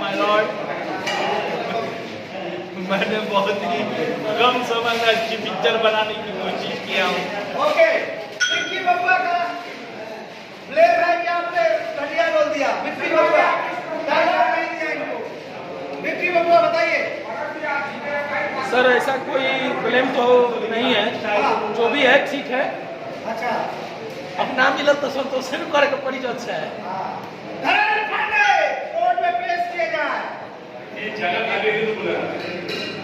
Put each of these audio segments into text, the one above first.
My Lord, मैंने बहुत ही कम समय में अच्छी पिक्चर बनाने की कोशिश किया हूँ। ओके, विक्की बबुआ का ब्लेम है कि आपने घटिया बोल दिया। विक्की बबुआ डायलॉग नहीं दिया इनको। विक्की बबुआ बताइए। सर ऐसा कोई ब्लेम तो नहीं है, जो भी है ठीक है। अच्छा, अपना मिला तो संतोष करे का पड़ी अच्छा है। धर्मेंद्र पांडे कोर्ट में पेश किए जाए। ये जगह आगे ही बोला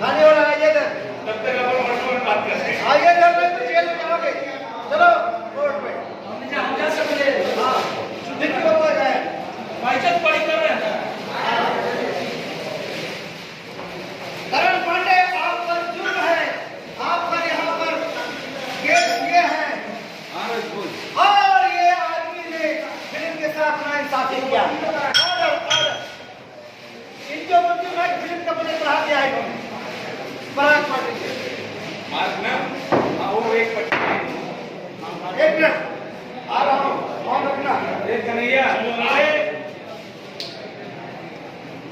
खाने वाला आइए इधर, तब तक अपन बात करते हैं। आइए इधर, नहीं तो जेल में जाओगे। चलो कोर्ट में। हाँ, विक्की बबुआ जाए। बाइजत पड़ी कर रहे हैं। धर्मेंद्र पांडे, आप पर जुर्म है। आप पर यहाँ पर केस किए हैं और ये आदमी ने फिल्म के साथ नाइंसाफी किया। और इनको मुझे मैं फिल्म का मुझे पढ़ा दिया है इन्होंने। पराग पाटिल के। मार्क ना वो एक एक मिनट आ रहा हूँ, फोन रखना। एक कन्हैया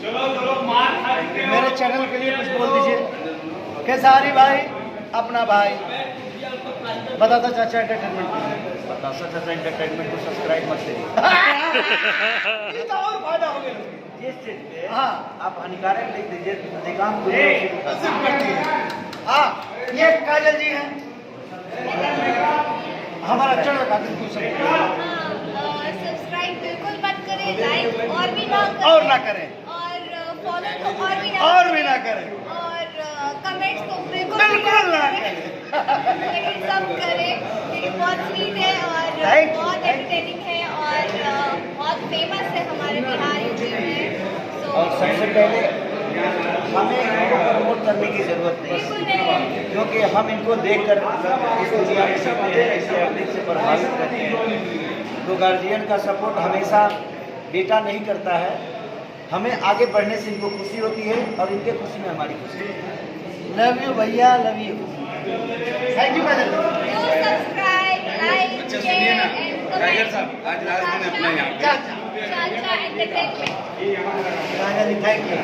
चलो चलो मार खाएंगे। मेरे चैनल के लिए कुछ बोल दीजिए। खेसारी भाई अपना भाई बताता चाचा एंटरटेनमेंट, बतासा चाचा एंटरटेनमेंट को सब्सक्राइब मत करिए। ये तो और फायदा हो गया। जिस चीज पे हाँ, आप हानिकारक लिख दीजिए, अधिकांश सिर्फ करती है। हाँ, ये काजल जी हैं, हमारा चैनल का बिल्कुल सब्सक्राइब बिल्कुल मत करें, लाइक और भी ना करें, और ना करें, और फॉलो तो और भी ना करें, और कमेंट्स तो बिल्कुल बिल्कुल ना लेकिन सब करें, क्योंकि बहुत स्वीट है और Thank you, बहुत एंटरटेनिंग है और बहुत फेमस है हमारे बिहार यूपी में। और सबसे पहले हमें इनको प्रमोट करने की जरूरत बिल्कुल नहीं, नहीं। क्योंकि हम इनको देखकर इस दुनिया में सीखते हैं, इससे अधिक से प्रभावित करते हैं। तो गार्जियन का सपोर्ट हमेशा बेटा नहीं करता है। हमें आगे बढ़ने से इनको खुशी होती है और इनके खुशी में हमारी खुशी है। लव यू भैया, love you. Thank you Kajal. Subscribe, like, share and comment. आज लास्ट दिन अपना यहाँ चाचा चाचा एंटरटेनमेंट। Kajal, thank you.